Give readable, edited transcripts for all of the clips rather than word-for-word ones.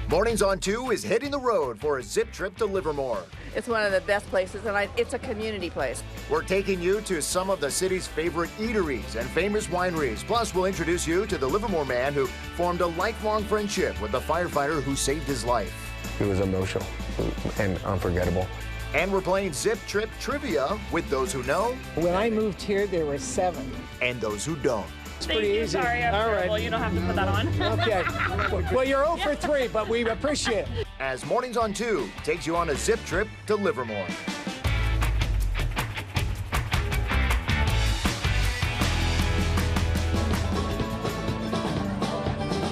Mornings on 2 is hitting the road for a zip trip to Livermore. It's one of the best places, and it's a community place. We're taking you to some of the city's favorite eateries and famous wineries. Plus, we'll introduce you to the Livermore man who formed a lifelong friendship with the firefighter who saved his life. It was emotional and unforgettable. And we're playing Zip Trip Trivia with those who know. When I moved here, there were 7. And those who don't. It's pretty easy. Sorry, I'm terrible. You don't have to put that on. Okay. Well, you're 0 for 3, but we appreciate it. As Mornings on 2 takes you on a zip trip to Livermore.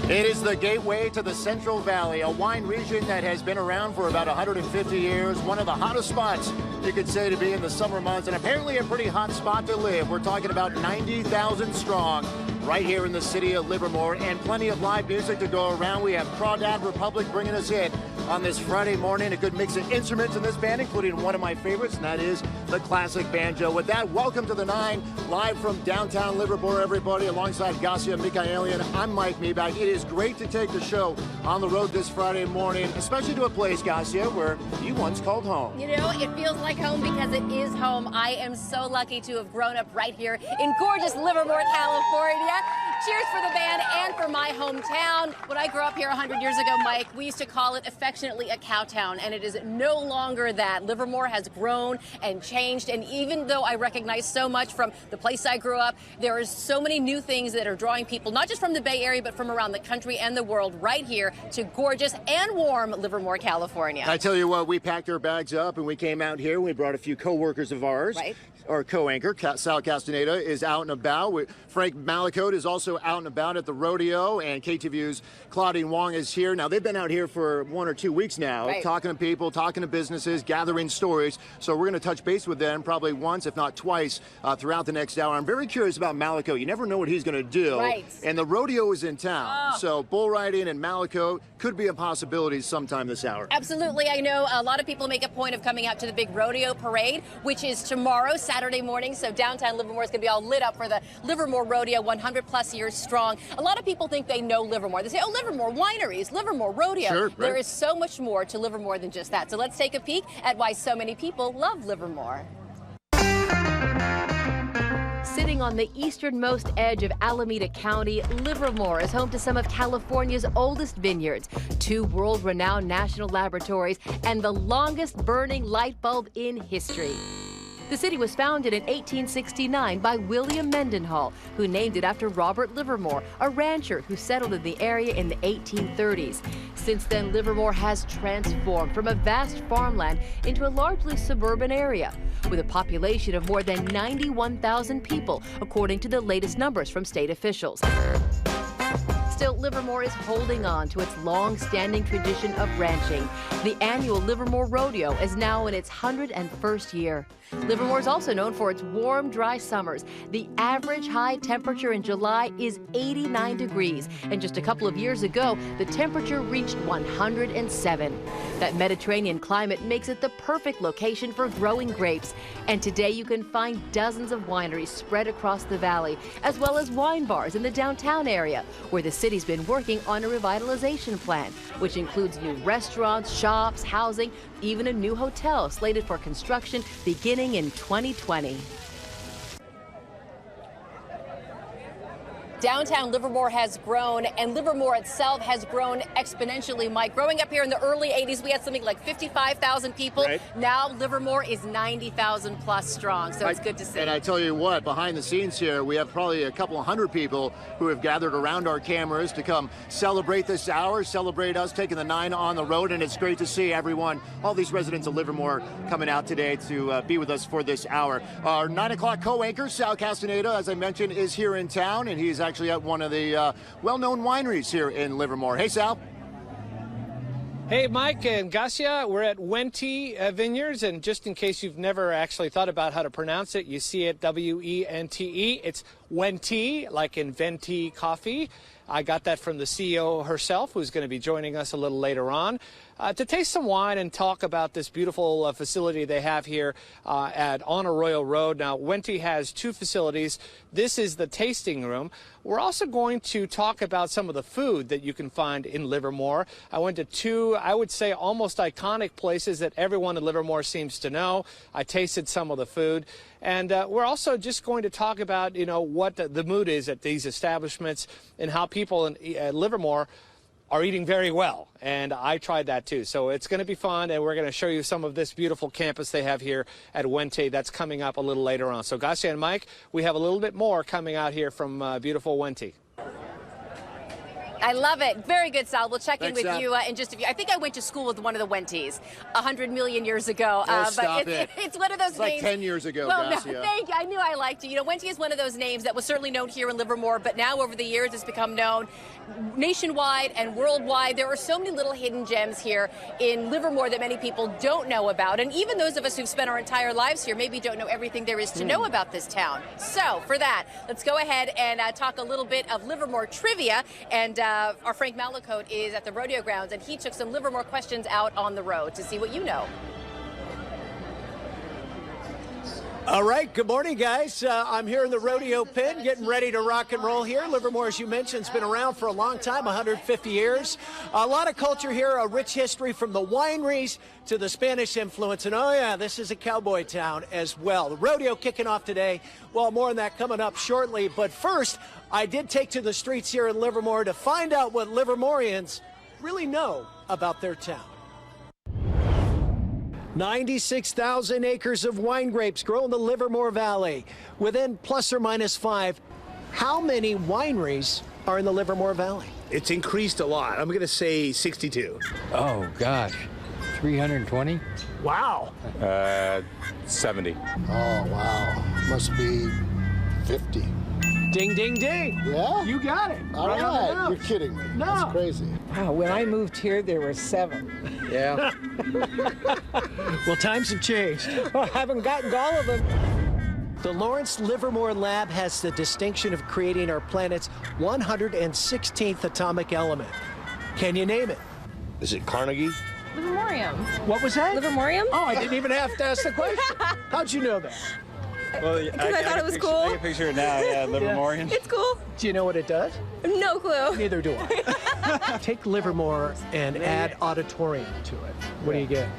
It is the gateway to the Central Valley, a wine region that has been around for about 150 years. One of the hottest spots, you could say, to be in the summer months, and apparently a pretty hot spot to live. We're talking about 90,000 strong right here in the city of Livermore, and plenty of live music to go around. We have CRAWDAD Republic bringing us in on this Friday morning. A good mix of instruments in this band, including one of my favorites, and that is the classic banjo. With that, welcome to the 9, live from downtown Livermore, everybody, alongside Garcia Michaelian. I'm Mike Meebach. It is great to take the show on the road this Friday morning, especially to a place, Garcia, where you once called home. You know, it feels like home because it is home. I am so lucky to have grown up right here in gorgeous Livermore, California. Cheers for the band and for my hometown. When I grew up here 100 years ago, Mike, we used to call it affectionately a cow town, and it is no longer that. Livermore has grown and changed, and even though I recognize so much from the place I grew up, there are so many new things that are drawing people, not just from the Bay Area, but from around the country and the world, right here to gorgeous and warm Livermore, California. I tell you what, we packed our bags up and we came out here. We brought a few co-workers of ours. Right. Our co-anchor, Sal Castaneda, is out and about. Frank Malicote is also out and about at the rodeo, and KTVU's Claudine Wong is here. Now, they've been out here for 1 or 2 weeks now, right, talking to people, talking to businesses, gathering stories. So we're going to touch base with them probably once, if not twice, throughout the next hour. I'm very curious about Malicote. You never know what he's going to do. Right. And the rodeo is in town. Oh. So bull riding and Malicote could be a possibility sometime this hour. Absolutely. I know a lot of people make a point of coming out to the big rodeo parade, which is tomorrow, Saturday morning. So downtown Livermore is going to be all lit up for the Livermore Rodeo, 100 plus years strong. A lot of people think they know Livermore. They say, oh, Livermore wineries, Livermore Rodeo. Sure, right. There is so much more to Livermore than just that. So let's take a peek at why so many people love Livermore. Sitting on the easternmost edge of Alameda County, Livermore is home to some of California's oldest vineyards, 2 world-renowned national laboratories, and the longest burning light bulb in history. The city was founded in 1869 by William Mendenhall, who named it after Robert Livermore, a rancher who settled in the area in the 1830s. Since then, Livermore has transformed from a vast farmland into a largely suburban area, with a population of more than 91,000 people, according to the latest numbers from state officials. Still, Livermore is holding on to its long-standing tradition of ranching. The annual Livermore Rodeo is now in its 101st year. Livermore is also known for its warm, dry summers. The average high temperature in July is 89 degrees, and just a couple of years ago, the temperature reached 107. That Mediterranean climate makes it the perfect location for growing grapes, and today you can find dozens of wineries spread across the valley, as well as wine bars in the downtown area, where the city's been working on a revitalization plan, which includes new restaurants, shops, housing, even a new hotel slated for construction beginning in 2020. Downtown Livermore has grown, and Livermore itself has grown exponentially, Mike. Growing up here in the early 80s, we had something like 55,000 people. Right. Now Livermore is 90,000 plus strong, so it's good to see. And I tell you what, behind the scenes here, we have probably a couple of hundred people who have gathered around our cameras to come celebrate this hour, celebrate us taking the 9 on the road, and it's great to see everyone, all these residents of Livermore coming out today to be with us for this hour. Our 9 o'clock co-anchor, Sal Castaneda, as I mentioned, is here in town, and he's actually at one of the well-known wineries here in Livermore. Hey, Sal. Hey, Mike and Garcia, we're at Wente Vineyards, and just in case you've never actually thought about how to pronounce it, you see it W-E-N-T-E. It's Wenti, like in venti coffee. I got that from the CEO herself, who's going to be joining us a little later on, to taste some wine and talk about this beautiful facility they have here on Arroyo Road. Now, Wenti has two facilities. This is the tasting room. We're also going to talk about some of the food that you can find in Livermore. I went to two, I would say, almost iconic places that everyone in Livermore seems to know. I tasted some of the food. And we're also just going to talk about, what the mood is at these establishments and how people in Livermore are eating very well. And I tried that too. So it's going to be fun, and we're going to show you some of this beautiful campus they have here at Wenti. That's coming up a little later on. So Garcia and Mike, we have a little bit more coming out here from beautiful Wenti. I love it. Very good, Sal. We'll check Thanks, in with Sal. you in just a few. I think I went to school with one of the Wenties 100 million years ago. Stop it. It's one of those It's like names. 10 years ago, Well, no, Garcia. thank you. I knew I liked you. Wenti is one of those names that was certainly known here in Livermore, but now over the years it's become known nationwide and worldwide. There are so many little hidden gems here in Livermore that many people don't know about. And even those of us who've spent our entire lives here maybe don't know everything there is to know about this town. So for that, let's go ahead and talk a little bit of Livermore trivia. And our Frank Malacote is at the rodeo grounds, and he took some Livermore questions out on the road to see what you know. All right, good morning, guys. I'm here in the rodeo pen, getting ready to rock and roll here. Livermore, as you mentioned, has been around for a long time, 150 years. A lot of culture here, a rich history from the wineries to the Spanish influence. And oh yeah, this is a cowboy town as well. The rodeo kicking off today. Well, more on that coming up shortly. But first, I did take to the streets here in Livermore to find out what Livermoreans really know about their town. 96,000 acres of wine grapes grow in the Livermore Valley. Within plus or minus 5, how many wineries are in the Livermore Valley? It's increased a lot. I'm going to say 62. Oh, gosh. 320? Wow. 70. Oh, wow. Must be 50. Ding, ding, ding. Yeah? You got it. All right on the right. You're nose. kidding me. No. That's crazy. Wow, when I moved here, there were 7. Yeah. Well, times have changed. Well, I haven't gotten to all of them. The Lawrence Livermore Lab has the distinction of creating our planet's 116th atomic element. Can you name it? Is it Carnegie? Livermorium. What was that? Livermorium? Oh, I didn't even have to ask the question. How'd you know that? Well, Because I thought it was cool. I can picture it now, yeah, Livermorian. It's cool. Do you know what it does? No clue. Neither do I. Take Livermore and add auditorium to it. What do you get?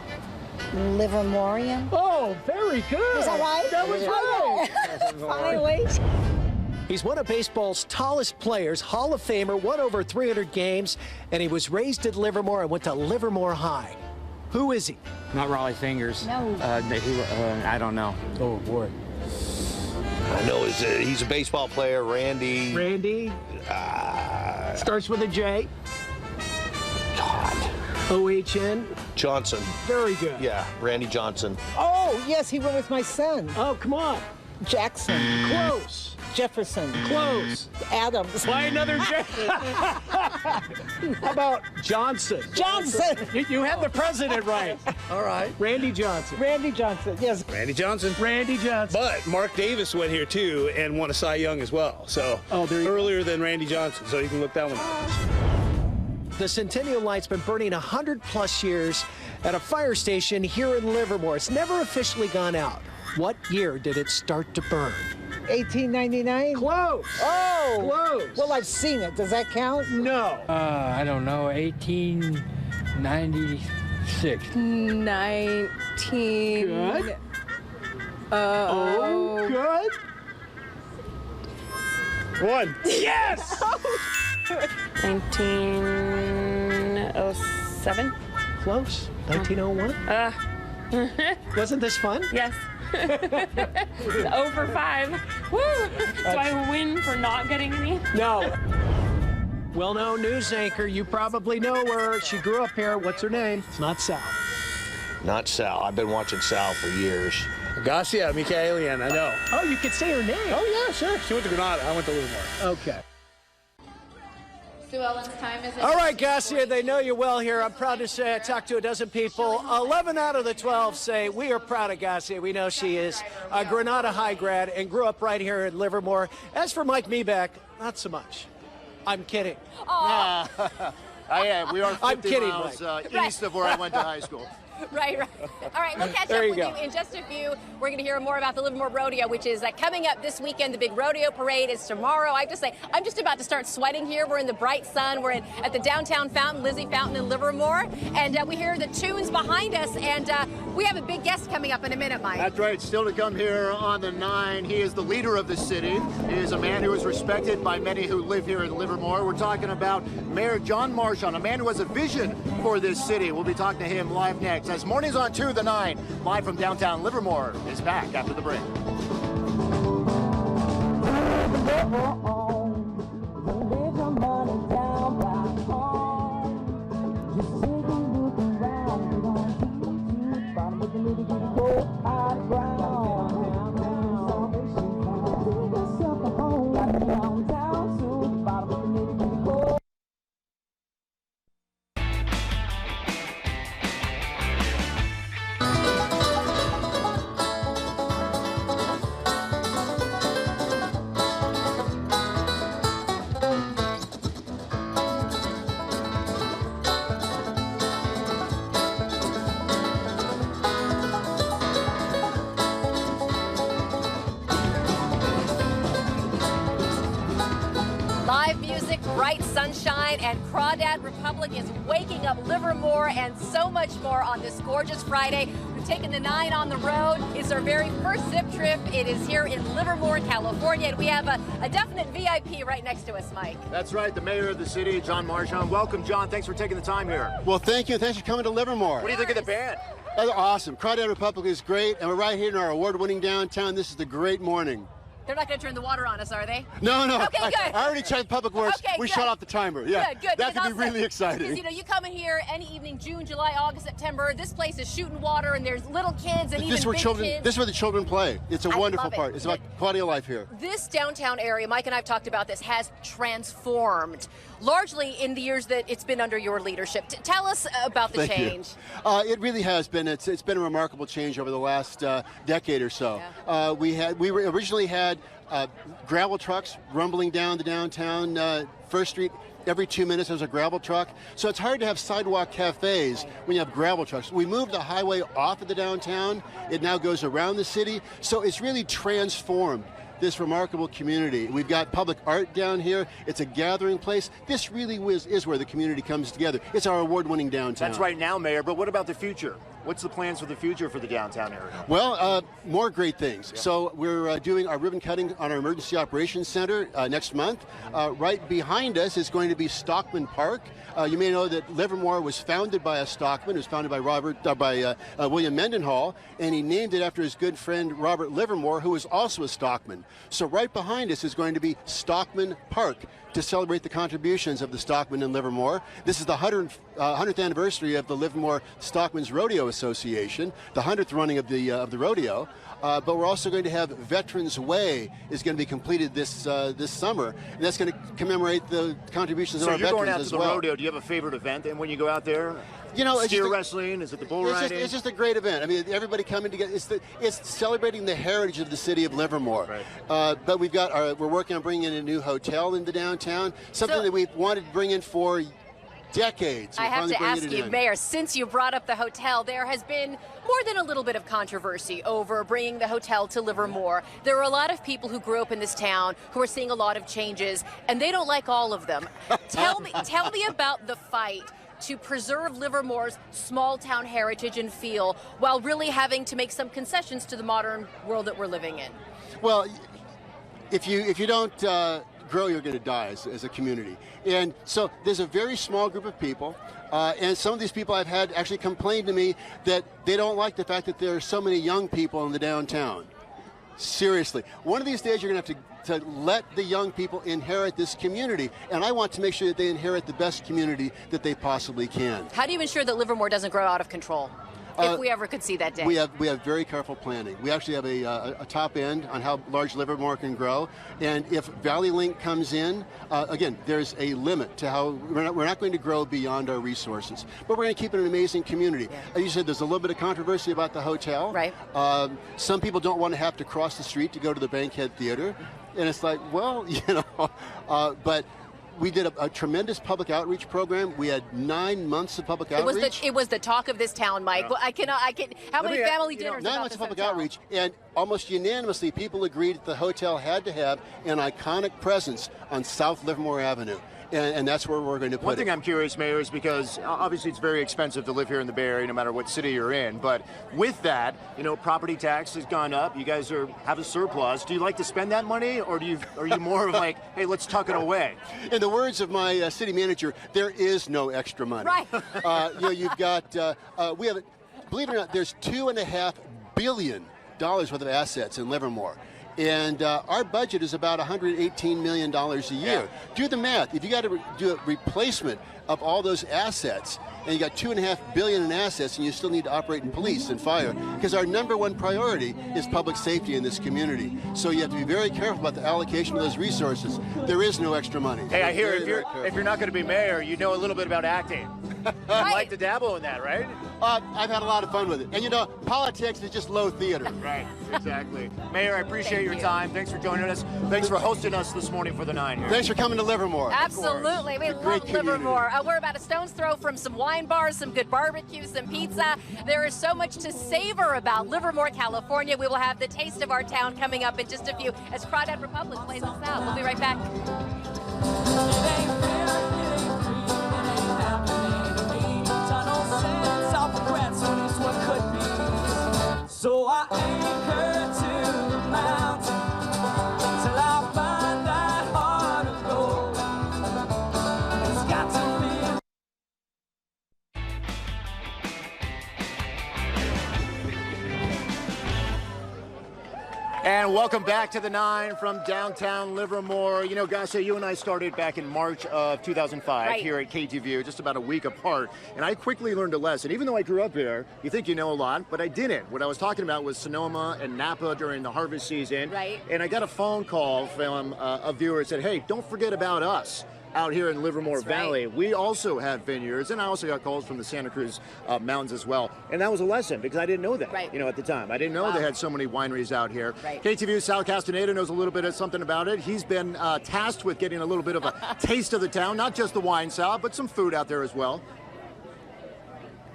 Livermorium? Oh, very good. Is that right? That was right. Finally. He's one of baseball's tallest players, Hall of Famer, won over 300 games, and he was raised at Livermore and went to Livermore High. Who is he? Not Raleigh Fingers. No. I don't know. Oh, boy. I know he's a baseball player, Randy. Randy. Starts with a J. God. O-H-N. Johnson. Very good. Yeah, Randy Johnson. Oh, yes, he went with my son. Oh, come on. Jackson. Close. Jefferson. Close. Adams. Why another J? How about Johnson? Johnson. You had the president right. All right. Randy Johnson. Randy Johnson. Yes. Randy Johnson. Randy Johnson. But Mark Davis went here too and won a Cy Young as well. So there you earlier than Randy Johnson. So you can look that one up. The Centennial Light's been burning 100 plus years at a fire station here in Livermore. It's never officially gone out. What year did it start to burn? 1899? Close. Oh. Close. Well, I've seen it. Does that count? No. I don't know, 1896. 19. Good. Oh, good. One. Yes! 1907. Close. 1901. Wasn't this fun? Yes. It's over 5. Woo! Do I win for not getting any? No. Well-known news anchor. You probably know her. She grew up here. What's her name? It's not Sal. Not Sal. I've been watching Sal for years. Garcia, Michaelian, I know. Oh, you could say her name. Oh, yeah, sure. She went to Granada. I went to Livermore. Okay. Sue Ellen's time is All right, Garcia, they know you well here. I'm proud to say I talked to a dozen people. 11 out of the 12 say we are proud of Garcia. We know she is a Granada High grad and grew up right here in Livermore. As for Mike Meback, not so much. I'm kidding. We are 50 miles east of where I went to high school. Right. All right, we'll catch up with you in just a few. We're going to hear more about the Livermore Rodeo, which is coming up this weekend. The big rodeo parade is tomorrow. I have to say, I'm just about to start sweating here. We're in the bright sun. We're at the downtown fountain, Lizzie Fountain in Livermore. And we hear the tunes behind us. And we have a big guest coming up in a minute, Mike. That's right. Still to come here on the 9. He is the leader of the city. He is a man who is respected by many who live here in Livermore. We're talking about Mayor John Marchand, a man who has a vision for this city. We'll be talking to him live next. As Mornings on 2, the 9, live from downtown Livermore, is back after the break. Live music, bright sunshine, and Crawdad Republic is waking up Livermore and so much more on this gorgeous Friday. We've taken the 9 on the road. It's our very first zip trip. It is here in Livermore, California, and we have a definite VIP right next to us, Mike. That's right, the mayor of the city, John Marchand. Welcome, John. Thanks for taking the time here. Well, thank you. Thanks for coming to Livermore. What do you think of the band? They're awesome. Crawdad Republic is great, and we're right here in our award-winning downtown. This is a great morning. They're not going to turn the water on us, are they? No. Okay, good. I already checked Public Works. Okay, we good. shut off the timer. Yeah, Good. That could be really exciting. Because, you come in here any evening, June, July, August, September. This place is shooting water, and there's little kids and even big kids. This is where the children play. It's a wonderful part. It's about quality of life here. This downtown area, Mike and I have talked about this, has transformed, largely in the years that it's been under your leadership. Tell us about the change. It really has been. It's been a remarkable change over the last decade or so. Yeah. We originally had gravel trucks rumbling down the downtown First Street. Every 2 minutes there's a gravel truck. So it's hard to have sidewalk cafes when you have gravel trucks. We moved the highway off of the downtown. It now goes around the city. So it's really transformed this remarkable community. We've got public art down here. It's a gathering place. This really is where the community comes together. It's our award-winning downtown. That's right now, Mayor, but what about the future? What's the plans for the future for the downtown area? Well, more great things. Yeah. So we're doing our ribbon cutting on our Emergency Operations Center next month. Right behind us is going to be Stockman Park. You may know that Livermore was founded by a Stockman. It was founded by William Mendenhall, and he named it after his good friend Robert Livermore, who was also a Stockman. So right behind us is going to be Stockman Park to celebrate the contributions of the Stockman in Livermore. This is the 100th anniversary of the Livermore Stockman's Rodeo Association, the 100th running of the rodeo. But we're also going to have Veterans Way is going to be completed this summer, and that's going to commemorate the contributions of our veterans as well. So you're going out to the rodeo. Do you have a favorite event? And when you go out there, steer wrestling? Is it the bull riding? It's just a great event. I mean, everybody coming together. It's celebrating the heritage of the city of Livermore. Right. But we're working on bringing in a new hotel into downtown, something that we've wanted to bring in for decades. I have to ask you, Mayor, since you brought up the hotel, there has been more than a little bit of controversy over bringing the hotel to Livermore. There are a lot of people who grew up in this town who are seeing a lot of changes, and they don't like all of them. Tell me about the fight to preserve Livermore's small town heritage and feel while really having to make some concessions to the modern world that we're living in. Well, if you don't grow, you're going to die as a community. And so there's a very small group of people, and some of these people I've had actually complain to me that they don't like the fact that there are so many young people in the downtown. Seriously. One of these days you're going to have to let the young people inherit this community, and I want to make sure that they inherit the best community that they possibly can. How do you ensure that Livermore doesn't grow out of control? If we ever could see that day. We have very careful planning. We actually have a top end on how large Livermore can grow, and if Valley Link comes in, again, there's a limit to how we're not going to grow beyond our resources, but we're going to keep it an amazing community. As you said, there's a little bit of controversy about the hotel. Right. Some people don't want to have to cross the street to go to the Bankhead Theater, and it's like, well, but we did a tremendous public outreach program. We had 9 months of public outreach. It was the talk of this town, Mike. Yeah. How many family dinners? 9 months of public outreach, and almost unanimously, people agreed that the hotel had to have an iconic presence on South Livermore Avenue. And that's where we're going to put it. One thing I'm curious, Mayor, is because obviously it's very expensive to live here in the Bay Area, no matter what city you're in. But with that, property tax has gone up. You guys have a surplus. Do you like to spend that money, or are you more of like, hey, let's tuck it away? In the words of my city manager, there is no extra money. Right. You've got we have, believe it or not, there's $2.5 billion worth of assets in Livermore. And our budget is about $118 million a year. Yeah. Do the math. If you got to do a replacement of all those assets, and you got $2.5 billion in assets, and you still need to operate in police and fire, because our #1 priority is public safety in this community. So you have to be very careful about the allocation of those resources. There is no extra money. Hey, I hear if you're not going to be mayor, you know a little bit about acting. Right. You like to dabble in that, right? I've had a lot of fun with it. And politics is just low theater. Right, exactly. Mayor, I appreciate your time. Thanks for joining us. Thanks for hosting us this morning for the 9 here. Thanks for coming to Livermore. Absolutely. We love Livermore. We're about a stone's throw from some wine bars, some good barbecue, some pizza. There is so much to savor about Livermore, California. We will have the taste of our town coming up in just a few as CRAWDAD Republic plays us out. We'll be right back. So I anchor to the mountain till I find that heart of gold. It's got to be. And welcome back to the 9 from downtown Livermore. Garcia, you and I started back in March of 2005 here at KTVU, just about a week apart. And I quickly learned a lesson. Even though I grew up here, you think you know a lot, but I didn't. What I was talking about was Sonoma and Napa during the harvest season. Right. And I got a phone call from a viewer that said, hey, don't forget about us out here in Livermore Valley. We also have vineyards, and I also got calls from the Santa Cruz Mountains as well. And that was a lesson because I didn't know that, at the time. I didn't know they had so many wineries out here. Right. KTVU Sal Castaneda knows a little bit of something about it. He's been tasked with getting a little bit of a taste of the town, not just the wine, Sal, but some food out there as well.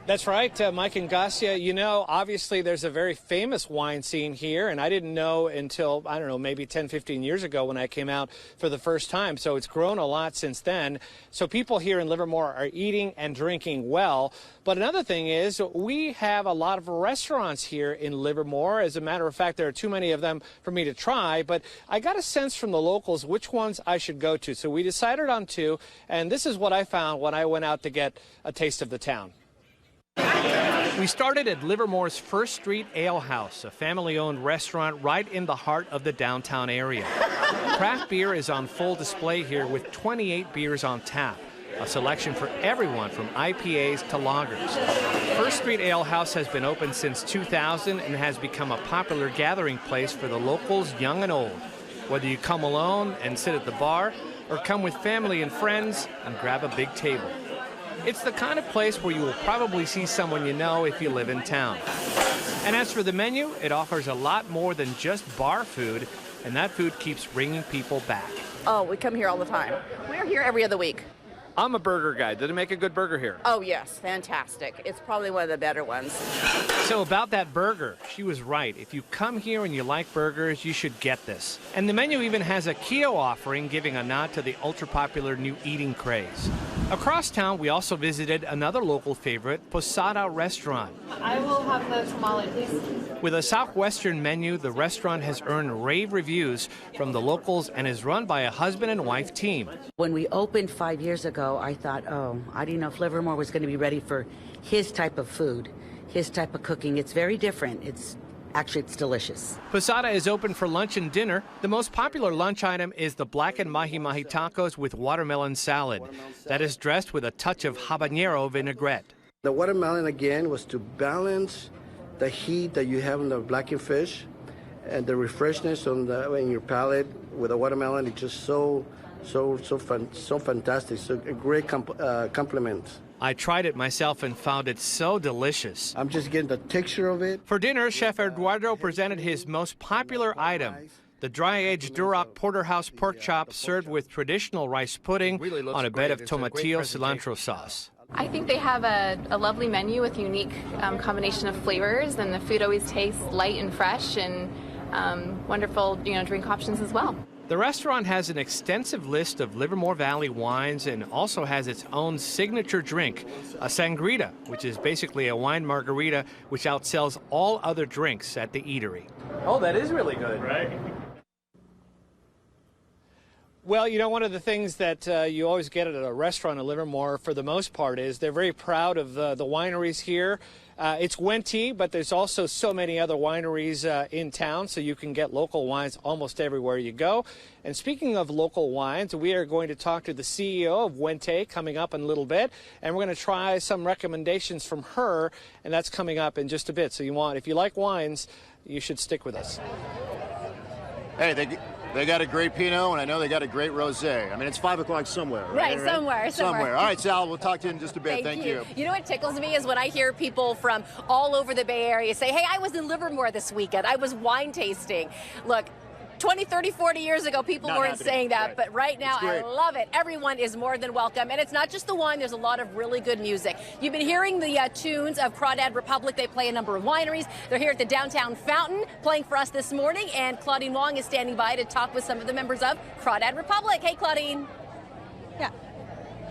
That's right, Mike and Garcia. Obviously there's a very famous wine scene here, and I didn't know until, I don't know, maybe 10, 15 years ago when I came out for the first time. So it's grown a lot since then. So people here in Livermore are eating and drinking well. But another thing is we have a lot of restaurants here in Livermore. As a matter of fact, there are too many of them for me to try, but I got a sense from the locals which ones I should go to. So we decided on 2, and this is what I found when I went out to get a taste of the town. We started at Livermore's First Street Ale House, a family-owned restaurant right in the heart of the downtown area. Craft beer is on full display here with 28 beers on tap, a selection for everyone from IPAs to lagers. First Street Ale House has been open since 2000 and has become a popular gathering place for the locals, young and old. Whether you come alone and sit at the bar, or come with family and friends and grab a big table. It's the kind of place where you will probably see someone you know if you live in town. And as for the menu, it offers a lot more than just bar food, and that food keeps bringing people back. Oh, we come here all the time. We're here every other week. I'm a burger guy. Did it make a good burger here? Oh, yes. Fantastic. It's probably one of the better ones. So about that burger, she was right. If you come here and you like burgers, you should get this. And the menu even has a keto offering, giving a nod to the ultra-popular new eating craze. Across town, we also visited another local favorite, Posada Restaurant. I will have the tamale, please. With a southwestern menu, the restaurant has earned rave reviews from the locals and is run by a husband and wife team. When we opened 5 years ago, I thought, I didn't know if Livermore was going to be ready for his type of food, his type of cooking. It's very different. It's delicious. Posada is open for lunch and dinner. The most popular lunch item is the blackened mahi-mahi tacos with watermelon salad. That is dressed with a touch of habanero vinaigrette. The watermelon, again, was to balance the heat that you have in the blackened fish and the refreshness in your palate with the watermelon. It's just so fantastic. So a great compliment. I tried it myself and found it so delicious. I'm just getting the texture of it. For dinner, Chef Eduardo presented his most popular item, the dry-aged Duroc porterhouse pork chop served with traditional rice pudding on a bed of tomatillo cilantro sauce. I think they have a lovely menu with unique combination of flavors, and the food always tastes light and fresh, and wonderful, drink options as well. The restaurant has an extensive list of Livermore Valley wines and also has its own signature drink, a sangrita, which is basically a wine margarita which outsells all other drinks at the eatery. Oh, that is really good. Right. Well, one of the things that you always get at a restaurant in Livermore, for the most part, is they're very proud of the wineries here. It's Wente, but there's also so many other wineries in town, so you can get local wines almost everywhere you go. And speaking of local wines, we are going to talk to the CEO of Wente coming up in a little bit, and we're going to try some recommendations from her, and that's coming up in just a bit. So if you like wines, you should stick with us. Hey, they got a great Pinot, and I know they got a great Rosé. I mean, it's 5 o'clock somewhere, right? Right, somewhere. All right, Sal, we'll talk to you in just a bit. Thank you. You know what tickles me is when I hear people from all over the Bay Area say, hey, I was in Livermore this weekend. I was wine tasting. Look, 20, 30, 40 years ago, people weren't saying that, but right now, I love it. Everyone is more than welcome, and it's not just the wine. There's a lot of really good music. You've been hearing the tunes of Crawdad Republic. They play a number of wineries. They're here at the Downtown Fountain playing for us this morning, and Claudine Wong is standing by to talk with some of the members of Crawdad Republic. Hey, Claudine. Yeah.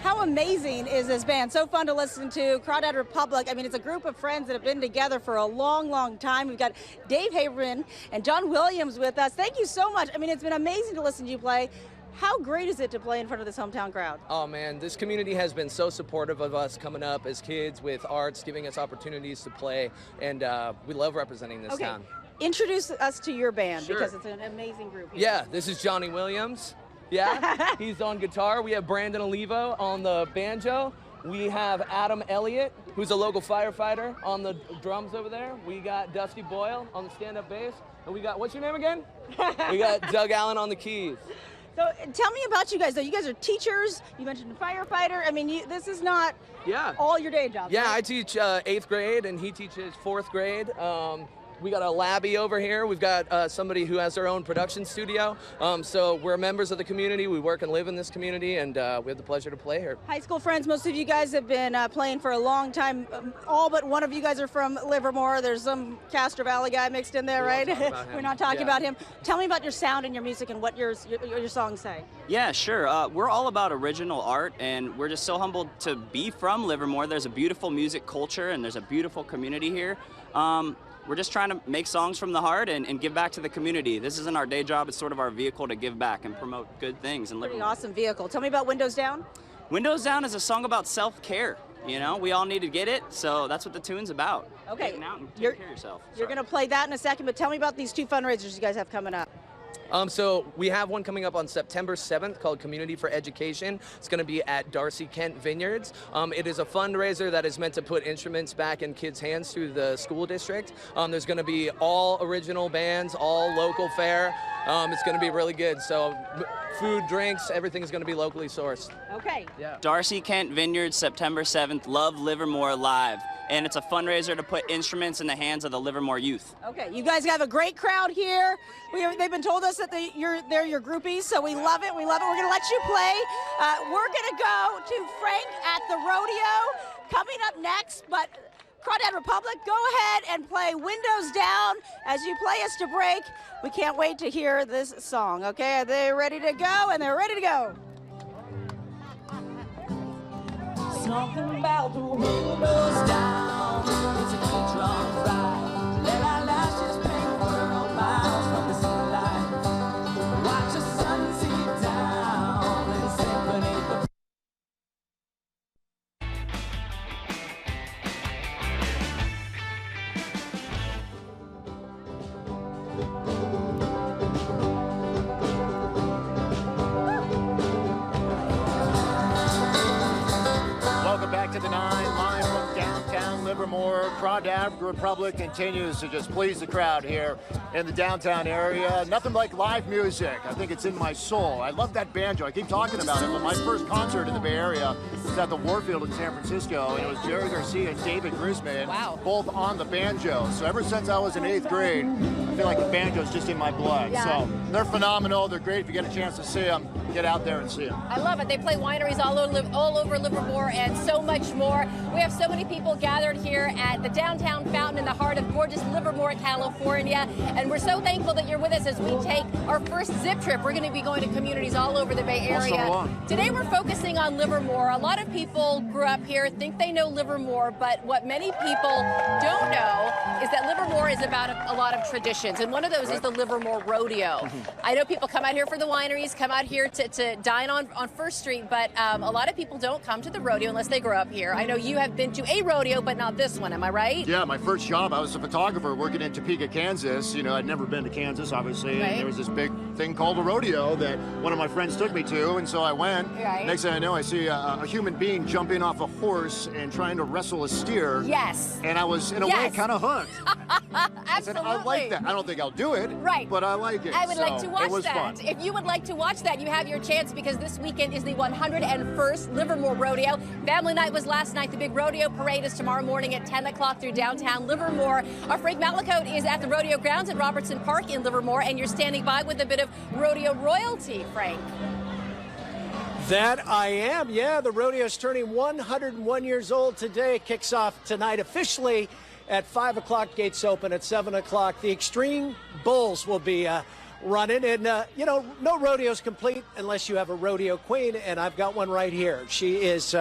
How amazing is this band? So fun to listen to. Crawdad Republic, I mean, it's a group of friends that have been together for a long, long time. We've got Dave Haberman and John Williams with us. Thank you so much. I mean, it's been amazing to listen to you play. How great is it to play in front of this hometown crowd? Oh man, this community has been so supportive of us coming up as kids with arts, giving us opportunities to play, and we love representing this town. Introduce us to your band, Sure. because it's an amazing group here. Yeah, this is Johnny Williams. Yeah, he's on guitar. We have Brandon Olivo on the banjo. We have Adam Elliott, who's a local firefighter, on the drums over there. We got Dusty Boyle on the stand-up bass. And we got, what's your name again? We got Doug Allen on the keys. So tell me about you guys, though. You guys are teachers. You mentioned firefighter. I mean, this is not all your day jobs. Yeah, right? I teach 8th grade, and he teaches 4th grade. We got a labbie over here. We've got somebody who has their own production studio. So we're members of the community. We work and live in this community, and we have the pleasure to play here. High school friends, most of you guys have been playing for a long time. All but one of you guys are from Livermore. There's some Castro Valley guy mixed in there, right? We're not talking about him. Tell me about your sound and your music and what your songs say. Yeah, sure. We're all about original art, and we're just so humbled to be from Livermore. There's a beautiful music culture, and there's a beautiful community here. We're just trying to make songs from the heart and give back to the community. This isn't our day job. It's sort of our vehicle to give back and promote good things in Livermore. Pretty awesome vehicle. Tell me about Windows Down. Windows Down is a song about self-care. We all need to get it, so that's what the tune's about. Okay. Getting out and taking care of yourself. You're going to play that in a second, but tell me about these two fundraisers you guys have coming up. So we have one coming up on September 7th called Community for Education. It's going to be at DARCIE Kent Vineyards. It is a fundraiser that is meant to put instruments back in kids' hands through the school district. There's going to be all original bands, all local fare. It's going to be really good. So food, drinks, everything's going to be locally sourced. Okay. Yeah. DARCIE Kent Vineyards, September 7th. Love Livermore Live. And it's a fundraiser to put instruments in the hands of the Livermore youth. Okay, you guys have a great crowd here. They've been told us that they're your groupies, so we love it. We love it. We're going to let you play. We're going to go to Frank at the rodeo coming up next, but Crawdad Republic, go ahead and play Windows Down as you play us to break. We can't wait to hear this song, okay? Are they ready to go? And they're ready to go. Something about the windows down. It's a good drunk ride. Let our lashes paint world miles from the sunlight. Watch the sun sink down and sink beneath the Welcome back to the 9 live from downtown. Livermore. CRAWDAD Republic continues to just please the crowd here in the downtown area. Nothing like live music. I think it's in my soul. I love that banjo. I keep talking about it, but my first concert in the Bay Area was at the Warfield in San Francisco, and it was Jerry Garcia and David Grisman, both on the banjo. So ever since I was in 8th grade, I feel like the banjo's just in my blood. Yeah. So they're phenomenal. They're great. If you get a chance to see them, get out there and see them. I love it. They play wineries all over Livermore and so much more. We have so many people gathered here at the downtown fountain in the heart of gorgeous Livermore, California. And we're so thankful that you're with us as we take our first zip trip. We're going to be going to communities all over the Bay Area. Today we're focusing on Livermore. A lot of people grew up here, think they know Livermore, but what many people don't know is that Livermore is about a lot of traditions. And one of those is the Livermore Rodeo. I know people come out here for the wineries, come out here to dine on First Street, but a lot of people don't come to the rodeo unless they grow up here. I know you have been to a rodeo, but not this one. Am I right? Yeah, my first job, I was a photographer working in Topeka, Kansas. You know, I'd never been to Kansas, obviously. Right. And there was this big thing called a rodeo that one of my friends took me to, and so I went. Right. Next thing I know, I see a human being jumping off a horse and trying to wrestle a steer. Yes. And I was, in a way, kind of hooked. Absolutely. I said, I like that. I don't think I'll do it. Right. But I like it. I would like to So, watch it was that. fun. If you would like to watch that, you have your chance because this weekend is the 101st Livermore Rodeo. Family night was last night. The big rodeo parade is tomorrow morning at 10 o'clock through downtown Livermore. Our Frank Malacote is at the rodeo grounds at Robertson Park in Livermore, and you're standing by with a bit of rodeo royalty, Frank. That I am. Yeah, the rodeo's turning 101 years old today. It kicks off tonight officially at 5 o'clock. Gates open at 7 o'clock. The Extreme Bulls will be running. And, you know, no rodeo's complete unless you have a rodeo queen, and I've got one right here. She is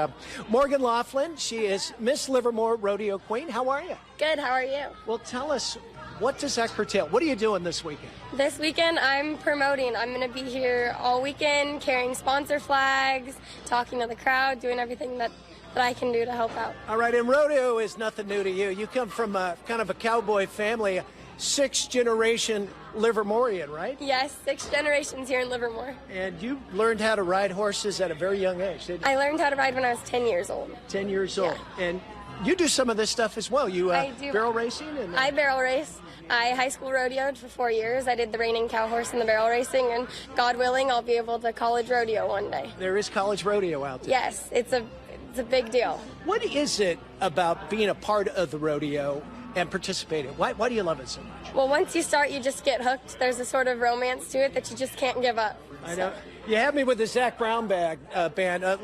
Morgan Laughlin. She is Miss Livermore Rodeo Queen. How are you? Good, how are you? Well, tell us, what does that curtail? What are you doing this weekend? This weekend, I'm promoting. I'm going to be here all weekend, carrying sponsor flags, talking to the crowd, doing everything that I can do to help out. All right, and rodeo is nothing new to you. You come from kind of a cowboy family, 6th generation Livermorean, right? Yes, 6 generations here in Livermore. And you learned how to ride horses at a very young age, didn't you? I learned how to ride when I was 10 years old. 10 years old. And you do some of this stuff as well. You I do. Barrel racing? And, I barrel race. I high school rodeoed for 4 years. I did the reining cow horse and the barrel racing, and God willing, I'll be able to college rodeo one day. There is college rodeo out there. Yes, it's a big deal. What is it about being a part of the rodeo and participating? Why do you love it so much? Well, once you start, you just get hooked. There's a sort of romance to it that you just can't give up. I know. You have me with the Zach Brown band,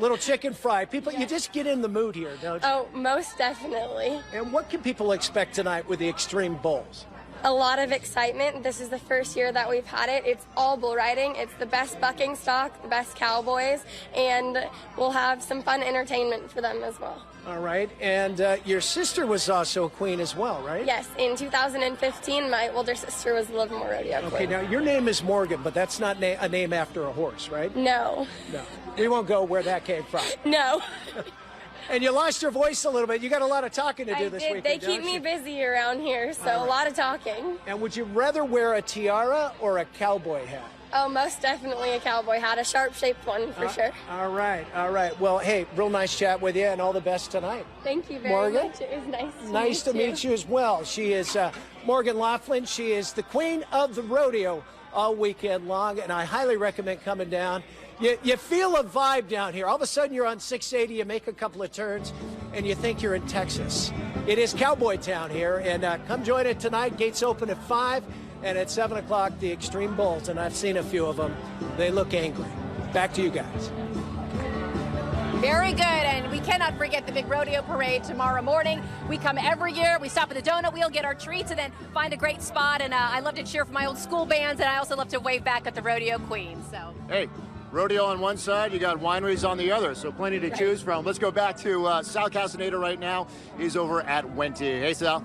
Little Chicken Fry. People, you just get in the mood here, don't you? Oh, most definitely. And what can people expect tonight with the Extreme Bulls? A lot of excitement. This is the first year that we've had it. It's all bull riding. It's the best bucking stock, the best cowboys, and we'll have some fun entertainment for them as well. All right. And your sister was also a queen as well, right? Yes. In 2015, my older sister was the Livermore Rodeo queen. Okay, now your name is Morgan, but that's not a name after a horse, right? No. No. We won't go where that came from. No. And you lost your voice a little bit. You got a lot of talking to do this weekend. They keep me busy around here, so a lot of talking. And would you rather wear a tiara or a cowboy hat? Oh, most definitely a cowboy hat, a sharp-shaped one for sure. All right, all right. Well, hey, real nice chat with you, and all the best tonight. Thank you very Morgan? much. It was nice to meet you as well. She is Morgan Laughlin. She is the queen of the rodeo all weekend long, and I highly recommend coming down. You feel a vibe down here. All of a sudden, you're on 680, you make a couple of turns, and you think you're in Texas. It is Cowboy Town here, and come join it tonight. Gates open at 5, and at 7 o'clock, the Extreme Bulls, and I've seen a few of them. They look angry. Back to you guys. Very good, and we cannot forget the big rodeo parade tomorrow morning. We come every year, we stop at the donut wheel, get our treats, and then find a great spot, and I love to cheer for my old school bands, and I also love to wave back at the rodeo queen, so. Hey, rodeo on one side, you got wineries on the other, so plenty to choose from. Let's go back to Sal Castaneda right now. He's over at Wente. Hey, Sal.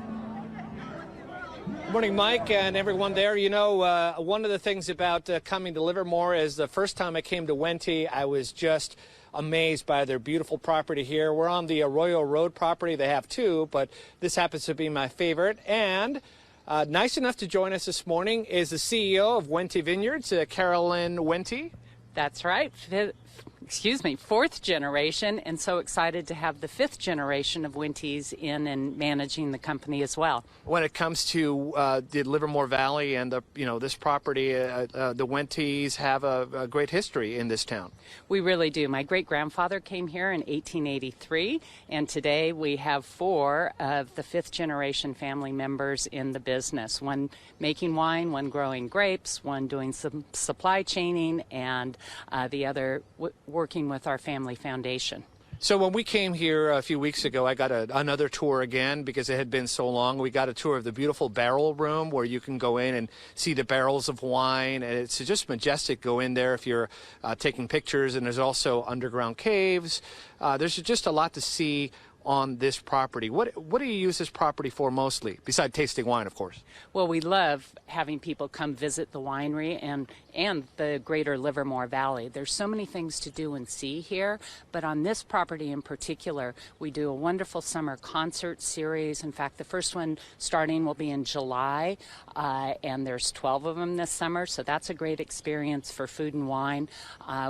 Good morning, Mike, and everyone there. You know, one of the things about coming to Livermore is the first time I came to Wente, I was just amazed by their beautiful property here. We're on the Arroyo Road property. They have two, but this happens to be my favorite. And nice enough to join us this morning is the CEO of Wente Vineyards, Carolyn Wente. That's right. fourth generation, and so excited to have the fifth generation of Winties in and managing the company as well. When it comes to the Livermore Valley and this property, the Winties have a great history in this town. We really do. My great-grandfather came here in 1883, and today we have 4 of the fifth generation family members in the business. One making wine, one growing grapes, one doing some supply chaining, and the other working with our family foundation. So when we came here a few weeks ago, I got another tour again because it had been so long. We got a tour of the beautiful barrel room where you can go in and see the barrels of wine, and it's just majestic. Go in there if you're taking pictures, and there's also underground caves. There's just a lot to see on this property. What do you use this property for mostly, besides tasting wine, of course? Well, we love having people come visit the winery and the greater Livermore Valley. There's so many things to do and see here, but on this property in particular, we do a wonderful summer concert series. In fact, the first one starting will be in July, and there's 12 of them this summer, so that's a great experience for food and wine.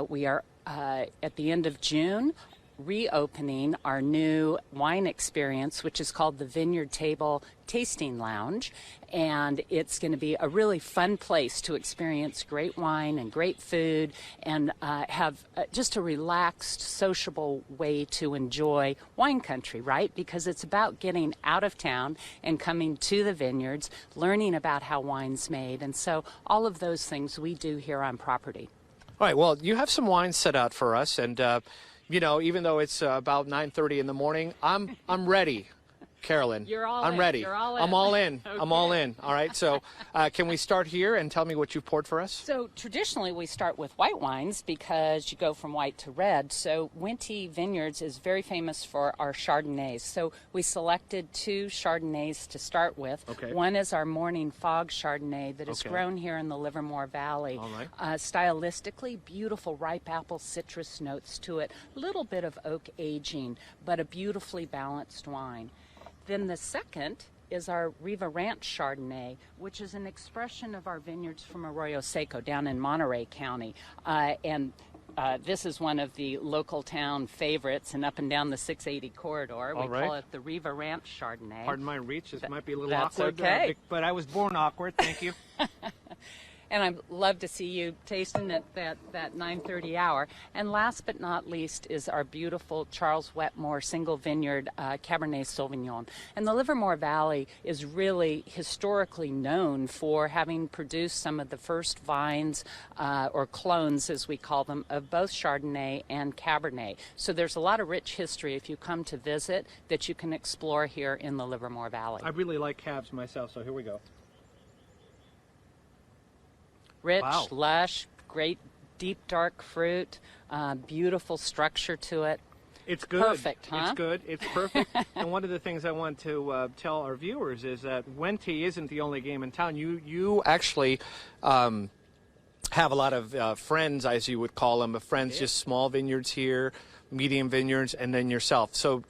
We are at the end of June reopening our new wine experience, which is called the Vineyard Table Tasting Lounge, and it's going to be a really fun place to experience great wine and great food and have just a relaxed, sociable way to enjoy wine country, right? Because it's about getting out of town and coming to the vineyards, learning about how wine's made, and so all of those things we do here on property. All right, well, you have some wine set out for us, and even though it's about 9:30 in the morning, I'm ready, Carolyn. You're all I'm in. ready. You're all in. I'm all in. Okay. I'm all in. All right. So can we start here and tell me what you've poured for us? So traditionally we start with white wines because you go from white to red. So Wintie Vineyards is very famous for our Chardonnays. So we selected 2 Chardonnays to start with. Okay. One is our Morning Fog Chardonnay that is Okay. grown here in the Livermore Valley. All right. Stylistically, beautiful ripe apple citrus notes to it, a little bit of oak aging, but a beautifully balanced wine. Then the second is our Riva Ranch Chardonnay, which is an expression of our vineyards from Arroyo Seco down in Monterey County. This is one of the local town favorites, and up and down the 680 corridor. We call it the Riva Ranch Chardonnay. Pardon my reach. This might be a little That's awkward. okay. But I was born awkward. Thank you. And I'd love to see you tasting at that 9:30 hour. And last but not least is our beautiful Charles Wetmore single vineyard Cabernet Sauvignon. And the Livermore Valley is really historically known for having produced some of the first vines, or clones as we call them, of both Chardonnay and Cabernet. So there's a lot of rich history if you come to visit that you can explore here in the Livermore Valley. I really like cabs myself, so here we go. Rich, Wow. lush, great deep dark fruit, beautiful structure to it. It's good. Perfect, huh? It's good. It's perfect. And one of the things I want to tell our viewers is that Wintie isn't the only game in town. You actually have a lot of friends, as you would call them, friends, just small vineyards here, medium vineyards, and then yourself. So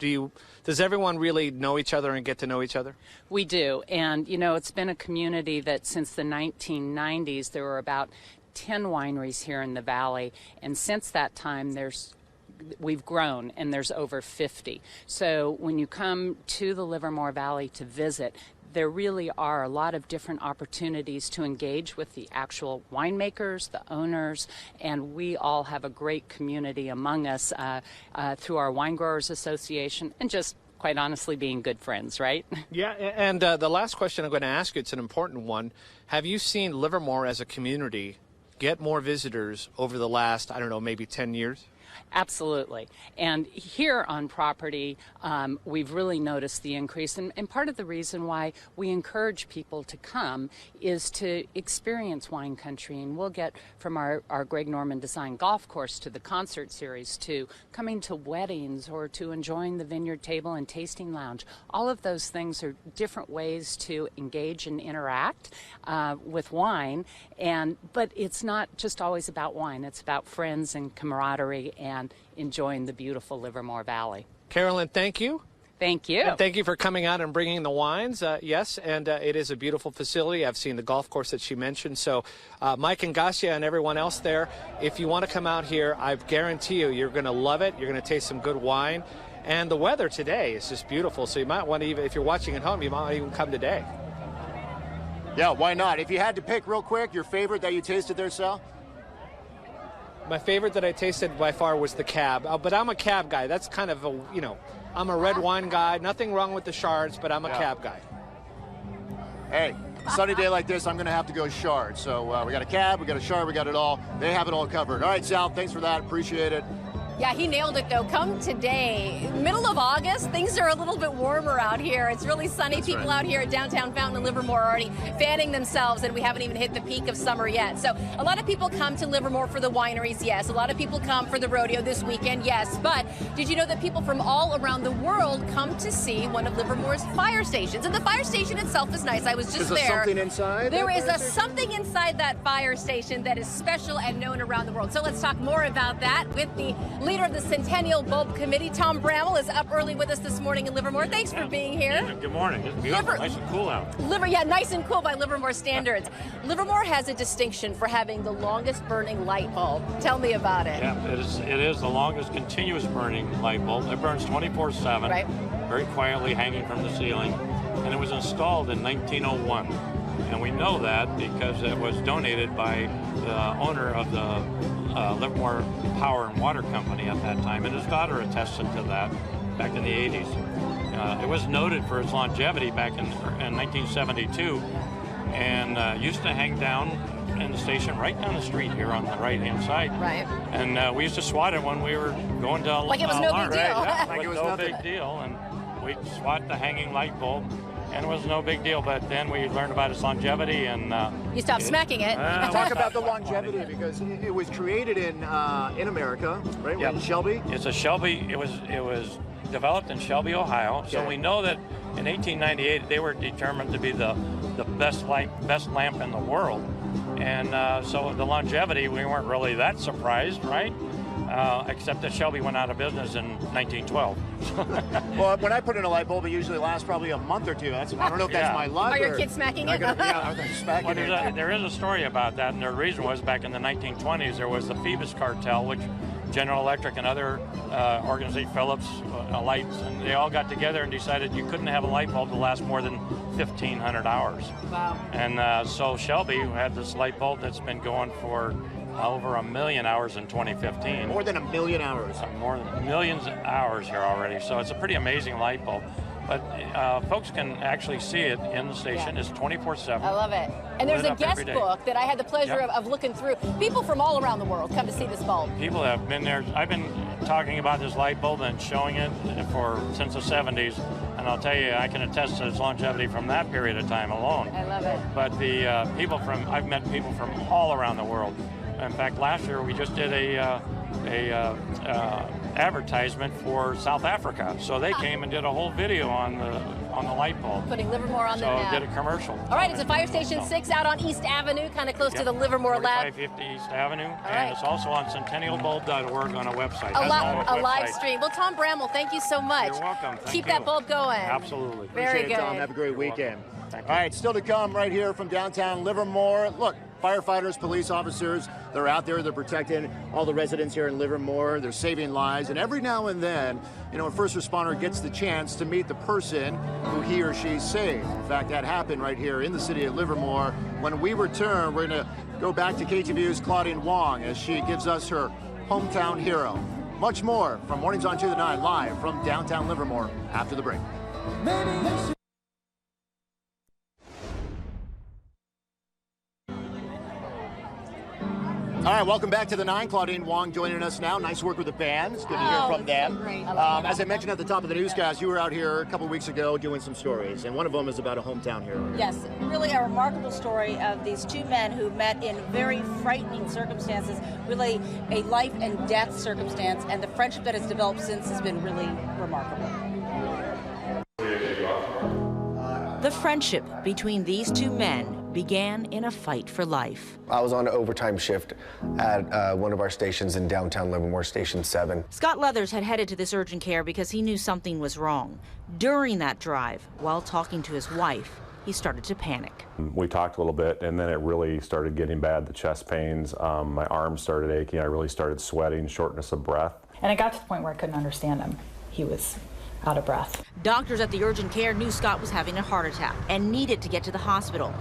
does everyone really know each other and get to know each other? We do. And, it's been a community that since the 1990s, there were about 10 wineries here in the valley. And since that time, we've grown, and there's over 50. So when you come to the Livermore Valley to visit, there really are a lot of different opportunities to engage with the actual winemakers, the owners, and we all have a great community among us through our Wine Growers Association and just quite honestly being good friends, right? Yeah, and the last question I'm going to ask you, it's an important one. Have you seen Livermore as a community get more visitors over the last, I don't know, maybe 10 years? Absolutely. And here on property, we've really noticed the increase. And part of the reason why we encourage people to come is to experience wine country. And we'll get from our Greg Norman Design Golf Course to the concert series to coming to weddings or to enjoying the Vineyard Table and Tasting Lounge. All of those things are different ways to engage and interact with wine. But it's not just always about wine. It's about friends and camaraderie and enjoying the beautiful Livermore Valley. Carolyn, thank you. Thank you. And thank you for coming out and bringing the wines. Yes, and it is a beautiful facility. I've seen the golf course that she mentioned. So Mike and Gasia and everyone else there, if you want to come out here, I guarantee you, you're going to love it. You're going to taste some good wine. And the weather today is just beautiful. So you might want to, even if you're watching at home, you might even come today. Yeah, why not? If you had to pick real quick, your favorite that you tasted there, Sal? My favorite that I tasted by far was the Cab. But I'm a Cab guy. That's kind of a, I'm a red wine guy. Nothing wrong with the Shards, but I'm a Cab guy. Hey, sunny day like this, I'm going to have to go Shard. So we got a Cab, we got a Shard, we got it all. They have it all covered. All right, Sal, thanks for that. Appreciate it. Yeah, he nailed it, though. Come today, middle of August, things are a little bit warmer out here. It's really sunny. That's People right. out here at downtown Fountain and Livermore are already fanning themselves, and we haven't even hit the peak of summer yet. So a lot of people come to Livermore for the wineries, yes. A lot of people come for the rodeo this weekend, yes. But did you know that people from all around the world come to see one of Livermore's fire stations? And the fire station itself is nice. I was just Is there there. something inside There that is fire a station? something inside that fire station that is special and known around the world. So let's talk more about that with the leader of the Centennial Bulb Committee. Tom Bramwell is up early with us this morning in Livermore. Thanks for being here. Good morning. It's beautiful, nice and cool out. Yeah, nice and cool by Livermore standards. Livermore has a distinction for having the longest burning light bulb. Tell me about it. Yeah, it is the longest continuous burning light bulb. It burns 24/7, right? Very quietly hanging from the ceiling, and it was installed in 1901. And we know that because it was donated by the owner of the Livermore Power and Water Company at that time, and his daughter attested to that back in the 80s. It was noted for its longevity back in 1972, and used to hang down in the station right down the street here on the right-hand side. Right. And we used to swat it when we were going to like it was no big deal. Yeah, Like it was no big deal, and we'd swat the hanging light bulb. And it was no big deal, but then we learned about its longevity, and you stopped smacking it. Talk about the longevity, because it was created in America, right? Yep. In Shelby. It's a Shelby. It was developed in Shelby, Ohio. So we know that in 1898 they were determined to be the best lamp in the world, and so the longevity, we weren't really that surprised, right? Except that Shelby went out of business in 1912. Well, when I put in a light bulb, it usually lasts probably a month or two. I don't know if that's my luck. Are your or- kids smacking it? Yeah, they're smacking Well, it. there is a story about that, and the reason was back in the 1920s there was the Phoebus cartel, which General Electric and other organizations, Philips, Lights, and they all got together and decided you couldn't have a light bulb to last more than 1,500 hours. Wow. And so Shelby had this light bulb that's been going for over 1 million hours in 2015. More than 1 million hours. More than millions of hours here already. So it's a pretty amazing light bulb. But folks can actually see it in the station. It's 24/7. I love it. And there's a guest book that I had the pleasure of looking through. People from all around the world come to see this bulb. People have been there. I've been talking about this light bulb and showing it since the 70s. And I'll tell you, I can attest to its longevity from that period of time alone. I love it. But the I've met people from all around the world. In fact, last year we just did a advertisement for South Africa. So they came and did a whole video on the light bulb. Putting Livermore on the So map. did a commercial. All right, it's at Fire Station 6 out on East Avenue, kind of close to the Livermore Lab. 4550 East Avenue. right. And it's also on centennialbulb.org on a website. A website. live stream. Well, Tom Bramwell, thank you so much. You're welcome. Thank Keep you. that bulb going. Absolutely. Very Appreciate good. it, Tom. Have a great weekend. All right, still to come right here from downtown Livermore. Look, firefighters, police officers, they're out there, they're protecting all the residents here in Livermore, they're saving lives, and every now and then, a first responder gets the chance to meet the person who he or she saved. In fact, that happened right here in the city of Livermore. When we return, we're going to go back to KTVU's Claudine Wong as she gives us her hometown hero. Much more from Mornings on 2 to 9, live from downtown Livermore after the break. All right, welcome back to the 9. Claudine Wong joining us now. Nice work with the band. It's good to hear from them. so great. As I mentioned at the top of the newscast, you were out here a couple weeks ago doing some stories, and one of them is about a hometown hero. Yes, really a remarkable story of these two men who met in very frightening circumstances, really a life and death circumstance, and the friendship that has developed since has been really remarkable. The friendship between these two men began in a fight for life. I was on an overtime shift at one of our stations in downtown Livermore, Station 7. Scott Leathers had headed to this urgent care because he knew something was wrong. During that drive, while talking to his wife, he started to panic. We talked a little bit, and then it really started getting bad, the chest pains. My arms started aching. I really started sweating, shortness of breath. And it got to the point where I couldn't understand him. He was out of breath. Doctors at the urgent care knew Scott was having a heart attack and needed to get to the hospital.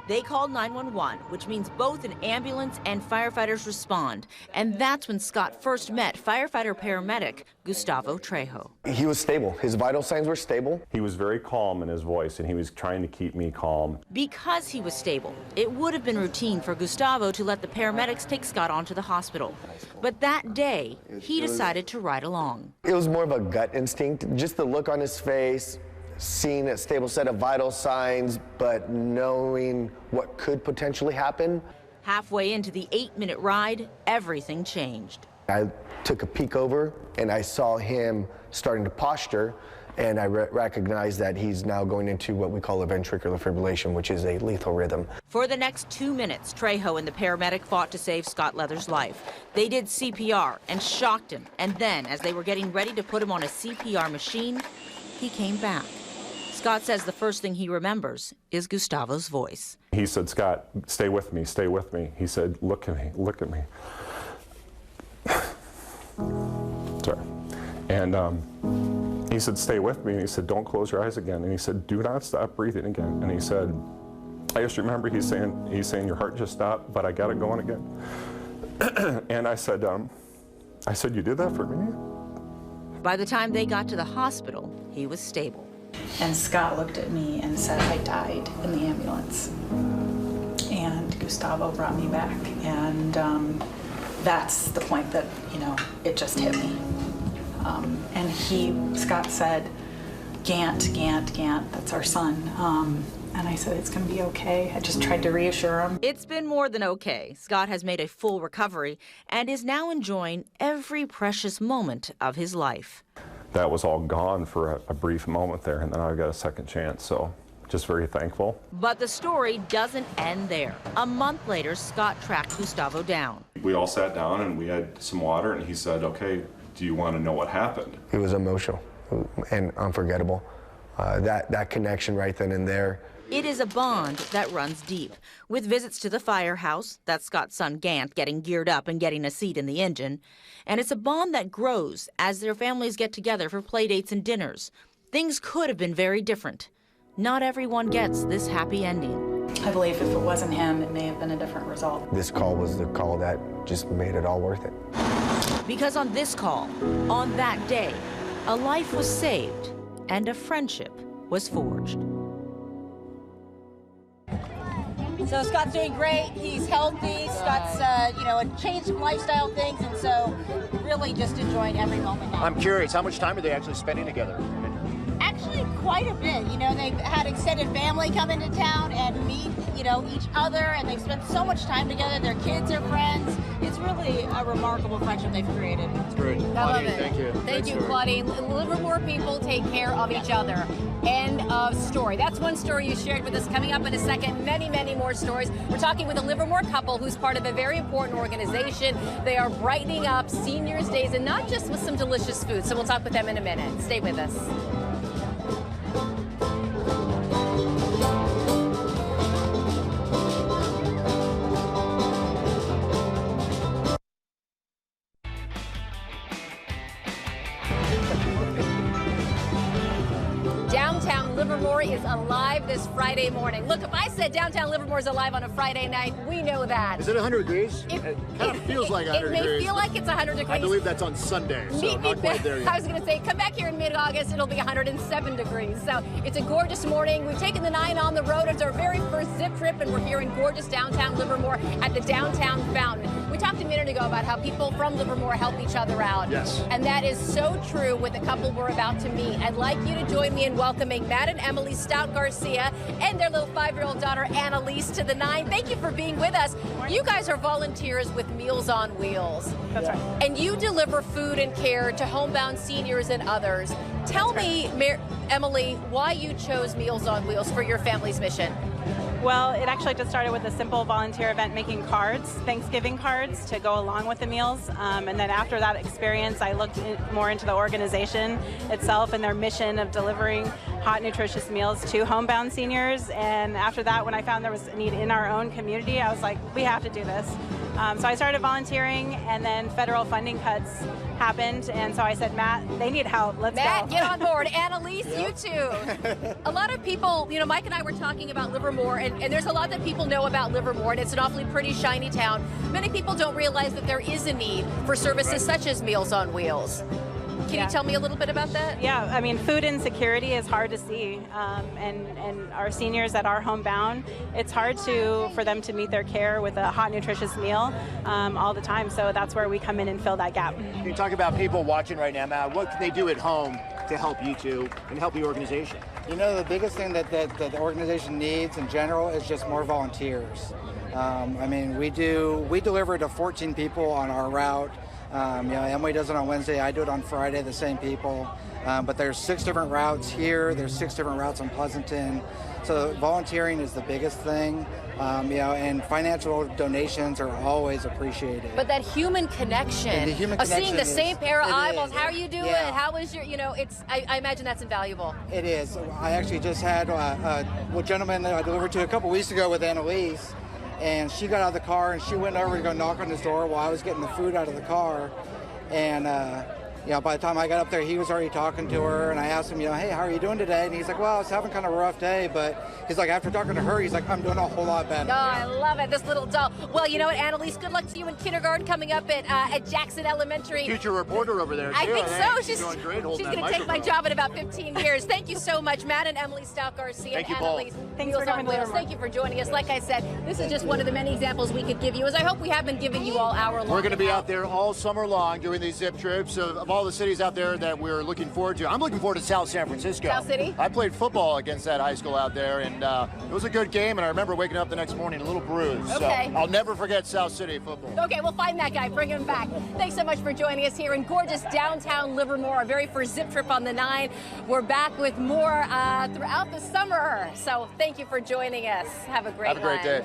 They called 911, which means both an ambulance and firefighters respond. And that's when Scott first met firefighter-paramedic Gustavo Trejo. He was stable. His vital signs were stable. He was very calm in his voice, and he was trying to keep me calm. Because he was stable, it would have been routine for Gustavo to let the paramedics take Scott onto the hospital. But that day, he decided to ride along. It was more of a gut instinct, just the look on his face, seeing a stable set of vital signs, but knowing what could potentially happen. Halfway into the 8-minute ride, everything changed. I took a peek over and I saw him starting to posture, and I recognized that he's now going into what we call a ventricular fibrillation, which is a lethal rhythm. For the next 2 minutes, Trejo and the paramedic fought to save Scott Leathers' life. They did CPR and shocked him, and then, as they were getting ready to put him on a CPR machine, he came back. Scott says the first thing he remembers is Gustavo's voice. He said, "Scott, stay with me, stay with me." He said, "Look at me, look at me." Sorry. And he said, "Stay with me." And he said, "Don't close your eyes again." And he said, "Do not stop breathing again." And he said, I just remember he's saying, "Your heart just stopped, but I got it going again." And I said, "You did that for me?" By the time they got to the hospital, he was stable. And Scott looked at me and said, "I died in the ambulance." And Gustavo brought me back. And that's the point that, it just hit me. And Scott said, Gant, that's our son. And I said, "It's going to be okay." I just tried to reassure him. It's been more than okay. Scott has made a full recovery and is now enjoying every precious moment of his life. That was all gone for a brief moment there, and then I got a second chance, so just very thankful. But the story doesn't end there. A month later, Scott tracked Gustavo down. We all sat down and we had some water, and he said, "Okay, do you want to know what happened?" It was emotional and unforgettable. That connection right then and there. It is a bond that runs deep, with visits to the firehouse, that's Scott's son Gant getting geared up and getting a seat in the engine. And it's a bond that grows as their families get together for play dates and dinners. Things could have been very different. Not everyone gets this happy ending. I believe if it wasn't him, it may have been a different result. This call was the call that just made it all worth it. Because on this call, on that day, a life was saved and a friendship was forged. So Scott's doing great. He's healthy. Scott's, changed some lifestyle things, and so really just enjoying every moment now. I'm curious, how much time are they actually spending together? Actually, quite a bit. They've had extended family come into town and meet, each other, and they've spent so much time together. Their kids are friends. It's really a remarkable friendship they've created. It's great. I love it. Thank you. Thank you, Claudie. Livermore people take care of each other. End of story. That's one story you shared with us. Coming up in a second, many, many more stories. We're talking with a Livermore couple who's part of a very important organization. They are brightening up seniors' days, and not just with some delicious food. So we'll talk with them in a minute. Stay with us. Downtown Livermore is alive this Friday morning. Look, if I said downtown Livermore is alive on a Friday night, we know that. Is it 100 degrees? It kind of feels like 100 degrees. It may feel like it's 100 degrees. I believe that's on Sunday, so not quite there yet. I was going to say, come back here in mid-August, it'll be 107 degrees. So it's a gorgeous morning. We've taken the 9 on the road. It's our very first zip trip, and we're here in gorgeous downtown Livermore at the Downtown Fountain. We talked a minute ago about how people from Livermore help each other out. Yes. And that is so true with the couple we're about to meet. I'd like you to join me in welcoming Matt and Emily Stout Garcia and their little 5-year-old daughter Annalise to the 9. Thank you for being with us. You guys are volunteers with Meals on Wheels. That's right. And you deliver food and care to homebound seniors and others. Tell me, Emily, why you chose Meals on Wheels for your family's mission. Well, it actually just started with a simple volunteer event making cards, Thanksgiving cards, to go along with the meals. And then after that experience, I looked more into the organization itself and their mission of delivering hot, nutritious meals to homebound seniors. And after that, when I found there was a need in our own community, I was like, we have to do this. So I started volunteering, and then federal funding cuts happened, and so I said, Matt, they need help. Let's go. Matt, get on board. Annalise, you too. A lot of people, you know, Mike and I were talking about Livermore, and there's a lot that people know about Livermore, and it's an awfully pretty, shiny town. Many people don't realize that there is a need for services such as Meals on Wheels. Can you tell me a little bit about that? Yeah, I mean, food insecurity is hard to see, and our seniors that are homebound, it's hard for them to meet their care with a hot, nutritious meal all the time. So that's where we come in and fill that gap. Can you talk about people watching right now, Matt? What can they do at home to help you two and help the organization? You know, the biggest thing that the organization needs in general is just more volunteers. I mean, we deliver to 14 people on our route. You know, Emily does it on Wednesday, I do it on Friday, the same people. But there's 6 different routes here, there's 6 different routes in Pleasanton. So volunteering is the biggest thing, you know, and financial donations are always appreciated. But that human connection, of seeing the same pair of eyeballs, how are you doing? Yeah. How is your, you know, I imagine that's invaluable. It is. I actually just had a gentleman that I delivered to a couple weeks ago with Annalise. And she got out of the car and she went over to go knock on his door while I was getting the food out of the car. And, you know, by the time I got up there, he was already talking to her. And I asked him, you know, hey, how are you doing today? And he's like, well, I was having kind of a rough day. But he's like, after talking to her, he's like, I'm doing a whole lot better. Oh, I love it, this little doll. Well, you know what, Annalise, good luck to you in kindergarten coming up at Jackson Elementary. Future reporter over there, too. I think so. She's doing great holding going to take my job in about 15 years. Thank you so much, Matt and Emily Stout-Garcia and Annalise. Thanks for coming, Livermore. Thank you for joining us. Like I said, this is just one of the many examples we could give you, as I hope we have been giving you all hour long. We're going to be out there all summer long doing these zip trips of all the cities out there that we're looking forward to. I'm looking forward to South San Francisco. South City? I played football against that high school out there, and it was a good game, and I remember waking up the next morning a little bruised. Okay. So I'll never forget South City football. Okay, we'll find that guy, bring him back. Thanks so much for joining us here in gorgeous downtown Livermore, our very first zip trip on the 9. We're back with more throughout the summer. So thank you for joining us. Have a great day.